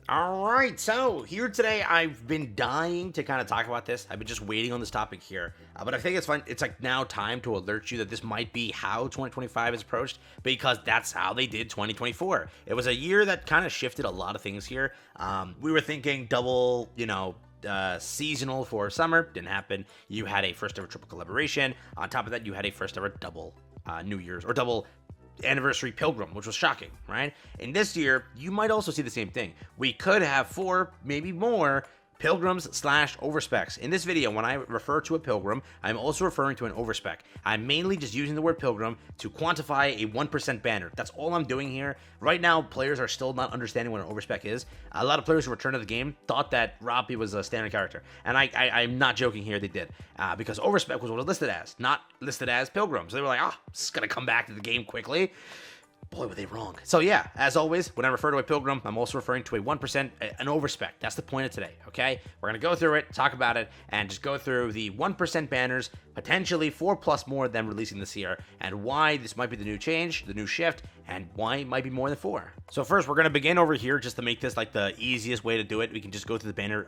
All right, so here today, I've been dying to kind of talk about this. I've been just waiting on this topic here, but I think it's fun. It's like now time to alert you that this might be how 2025 is approached because that's how they did 2024. It was a year that kind of shifted a lot of things here. We were thinking double, seasonal for summer, didn't happen. You had a first ever triple collaboration. On top of that, you had a first ever double New Year's or double anniversary Pilgrim, which was shocking, right? And this year, you might also see the same thing. We could have 4, maybe more, Pilgrims / overspecs. In this video, when I refer to a Pilgrim, I'm also referring to an overspec. I'm mainly just using the word Pilgrim to quantify a 1% banner. That's all I'm doing here. Right now, players are still not understanding what an overspec is. A lot of players who returned to the game thought that Robbie was a standard character. And I'm not joking here, they did. Because overspec was what it was listed as, not listed as Pilgrim. So they were like, this is going to come back to the game quickly. Boy, were they wrong. So yeah, as always, when I refer to a Pilgrim, I'm also referring to a 1%, an overspec. That's the point of today, okay? We're going to go through it, talk about it, and just go through the 1% banners, potentially 4+ more than releasing this year, and why this might be the new change, the new shift, and why it might be more than 4. So first, we're going to begin over here just to make this like the easiest way to do it. We can just go through the banner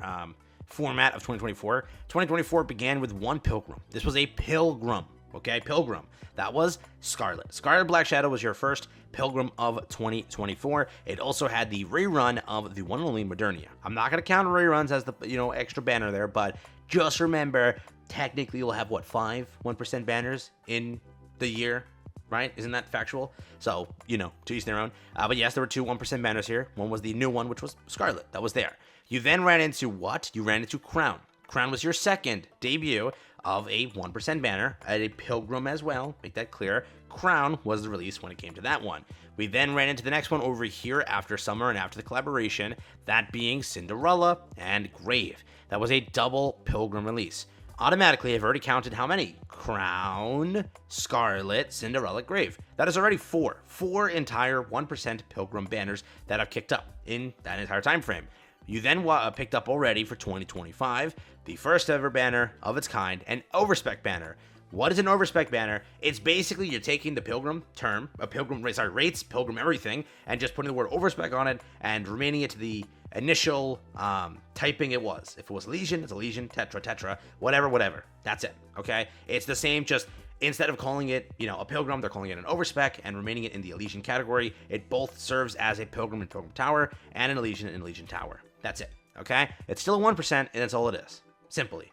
format of 2024. 2024 began with one Pilgrim. This was a Pilgrim. Okay, Pilgrim. That was Scarlet. Scarlet Black Shadow was your first Pilgrim of 2024. It also had the rerun of the one and only Modernia. I'm not going to count reruns as the, extra banner there, but just remember, technically you'll have, 5 1% banners in the year, right? Isn't that factual? So, to each their own. But yes, there were 2 1% banners here. One was the new one, which was Scarlet. That was there. You then ran into what? You ran into Crown. Crown was your second debut of a 1% banner, at a Pilgrim as well, make that clear. Crown was the release when it came to that one. We then ran into the next one over here after summer and after the collaboration, that being Cinderella and Grave. That was a double Pilgrim release. Automatically, I've already counted how many? Crown, Scarlet, Cinderella, Grave. That is already 4. 4 entire 1% Pilgrim banners that have kicked up in that entire time frame. You then picked up already for 2025, the first ever banner of its kind, an overspec banner. What is an overspec banner? It's basically you're taking the Pilgrim term, rates, Pilgrim everything, and just putting the word overspec on it and remaining it to the initial typing it was. If it was Legion, it's a Legion, Tetra, whatever. That's it, okay? It's the same, just instead of calling it, a Pilgrim, they're calling it an overspec and remaining it in the Elysian category. It both serves as a Pilgrim in Pilgrim Tower and an Elysian in Elysian Tower. That's it, okay? It's still a 1%, and that's all it is, simply.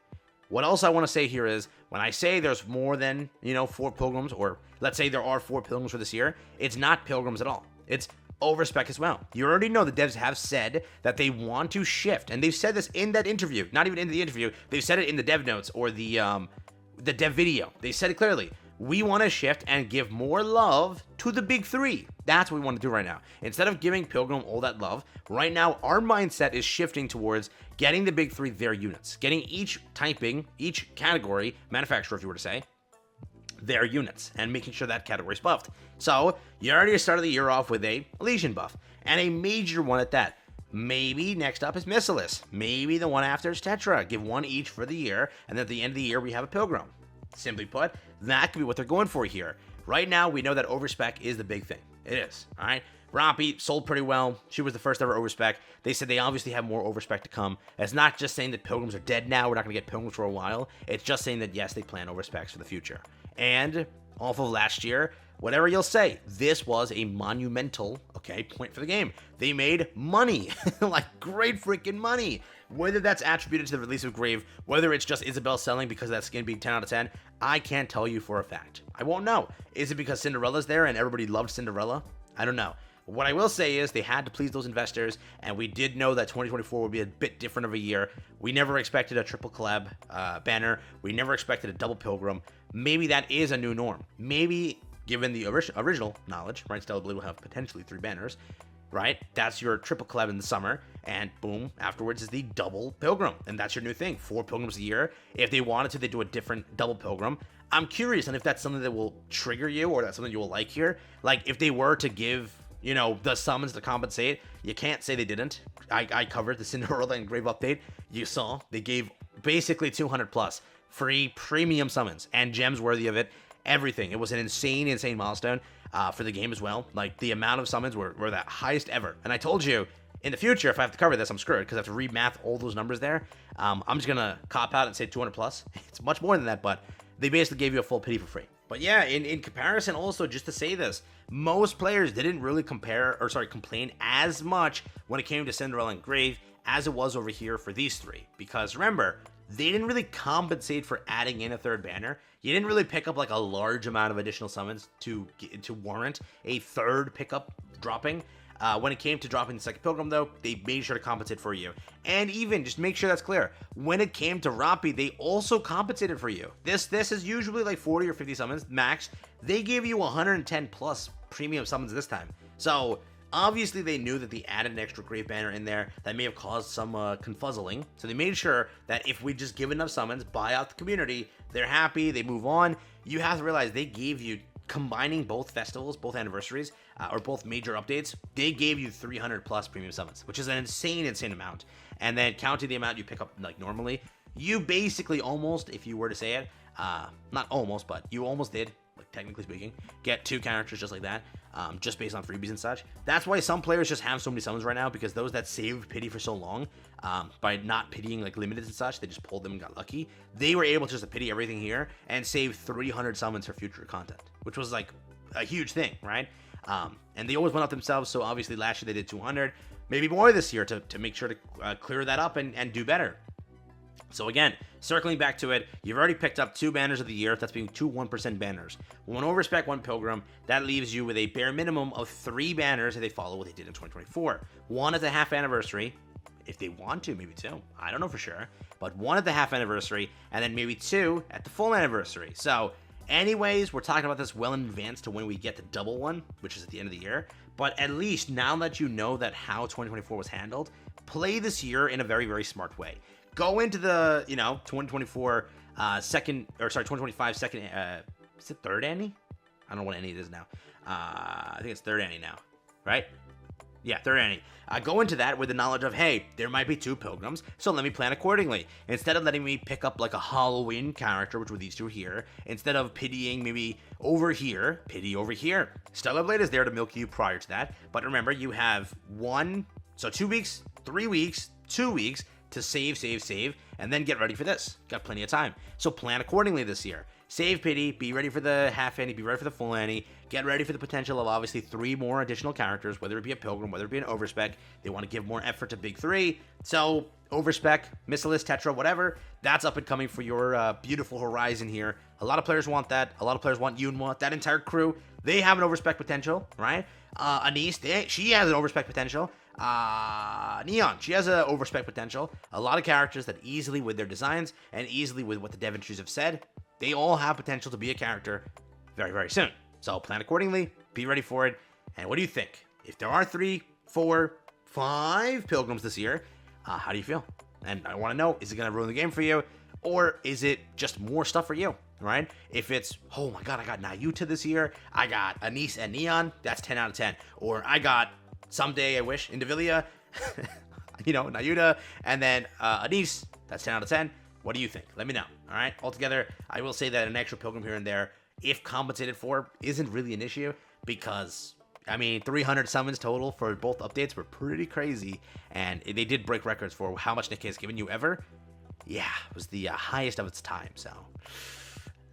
What else I want to say here is, when I say there's more than, 4 Pilgrims, or let's say there are 4 Pilgrims for this year, it's not Pilgrims at all. It's overspec as well. You already know the devs have said that they want to shift, and they've said this in that interview, not even in the interview, they've said it in the dev notes or the dev video. They said it clearly. We want to shift and give more love to the big 3. That's what we want to do right now. Instead of giving Pilgrim all that love, right now our mindset is shifting towards getting the big 3 their units. Getting each category, manufacturer if you were to say, their units, and making sure that category is buffed. So, you already started the year off with a Legion buff, and a major one at that. Maybe next up is Missilus. Maybe the one after is Tetra. Give 1 each for the year, and then at the end of the year we have a Pilgrim. Simply put, that could be what they're going for here. Right now, we know that overspec is the big thing. It is, all right? Rompy sold pretty well. She was the first ever overspec. They said they obviously have more overspec to come. It's not just saying that Pilgrims are dead now. We're not going to get Pilgrims for a while. It's just saying that, yes, they plan overspecs for the future. And off of last year, whatever you'll say, this was a monumental, point for the game. They made money, like great freaking money. Whether that's attributed to the release of Grave, whether it's just Isabel selling because of that skin being 10 out of 10, I can't tell you for a fact. I won't know. Is it because Cinderella's there and everybody loved Cinderella? I don't know. What I will say is they had to please those investors, and we did know that 2024 would be a bit different of a year. We never expected a triple collab banner. We never expected a double Pilgrim. Maybe that is a new norm. Maybe, given the original knowledge, right, Stellar Blue will have potentially 3 banners, right? That's your triple collab in the summer, and boom, afterwards is the double Pilgrim, and that's your new thing. 4 Pilgrims a year. If they wanted to, they do a different double Pilgrim. I'm curious on if that's something that will trigger you, or that's something you will like here. Like, if they were to give, the summons to compensate, you can't say they didn't. I covered the Cinderella and Grave update. You saw, they gave basically 200 plus free premium summons, and gems worthy of it. Everything. It was an insane milestone for the game as well. Like, the amount of summons were the highest ever. And I told you, in the future, if I have to cover this, I'm screwed because I have to remath all those numbers there. I'm just going to cop out and say 200 plus. It's much more than that, but they basically gave you a full pity for free. But yeah, in comparison also, just to say this, most players didn't really complain as much when it came to Cinderella and Grave as it was over here for these three. Because remember, they didn't really compensate for adding in a third banner. You didn't really pick up like a large amount of additional summons to warrant a third pickup dropping. When it came to dropping the second Pilgrim, though, they made sure to compensate for you. And even, just make sure that's clear, when it came to Rampi, they also compensated for you. This is usually like 40 or 50 summons, max. They gave you 110 plus premium summons this time. So, obviously, they knew that they added an extra Grave Banner in there that may have caused some confuzzling. So, they made sure that if we just give enough summons, buy out the community, they're happy, they move on. You have to realize they gave you, combining both festivals, both anniversaries, or both major updates, they gave you 300 plus premium summons, which is an insane amount. And then counting the amount you pick up like normally, you basically almost, if you were to say it, not almost, but you almost did, like technically speaking, get 2 characters just like that, just based on freebies and such. That's why some players just have so many summons right now, because those that saved pity for so long, by not pitying like limited and such, they just pulled them and got lucky. They were able just to pity everything here and save 300 summons for future content, which was like a huge thing, right? And they always went up themselves, so obviously last year they did 200, maybe more this year to make sure to clear that up and do better. So again, circling back to it, you've already picked up 2 banners of the year. That's being 2 1% banners. 1 Overspec, 1 Pilgrim. That leaves you with a bare minimum of 3 banners if they follow what they did in 2024. 1 at the half anniversary, if they want to, maybe 2. I don't know for sure. But 1 at the half anniversary, and then maybe 2 at the full anniversary. So anyways, we're talking about this well in advance to when we get the double one, which is at the end of the year. But at least now that you know that how 2024 was handled, play this year in a very, very smart way. Go into the, 2024 2025 second, is it third Annie? I don't know what Annie it is now. I think it's third Annie now, right? Yeah, third Annie. Go into that with the knowledge of, hey, there might be 2 Pilgrims, so let me plan accordingly. Instead of letting me pick up like a Halloween character, which were these 2 here, instead of pitying maybe over here, pity over here. Stellar Blade is there to milk you prior to that, but remember, you have 2 weeks, 3 weeks, 2 weeks, to save, and then get ready for this. Got plenty of time. So plan accordingly this year. Save pity, be ready for the half Annie, be ready for the full Annie, get ready for the potential of obviously 3 more additional characters, whether it be a Pilgrim, whether it be an Overspec. They want to give more effort to Big 3. So Overspec, Missilus, Tetra, whatever, that's up and coming for your beautiful horizon here. A lot of players want that. A lot of players want Yunwa. That entire crew, they have an Overspec potential, right? Anise, she has an Overspec potential. Neon, she has an Overspec potential. A lot of characters that easily, with their designs and easily with what the dev entries have said, they all have potential to be a character very, very soon. So plan accordingly, be ready for it. And what do you think? If there are 3, 4, 5 Pilgrims this year, how do you feel? And I want to know, is it going to ruin the game for you? Or is it just more stuff for you, right? If it's, oh my god, I got Nayuta this year, I got Anise and Neon, that's 10 out of 10. Or I got, someday I wish, Indivilia, Nayuta, and then Anise, that's 10 out of 10. What do you think? Let me know, all right? Altogether, I will say that an extra Pilgrim here and there, if compensated for, isn't really an issue because, 300 summons total for both updates were pretty crazy, and they did break records for how much Nikke has given you ever. Yeah, it was the highest of its time, so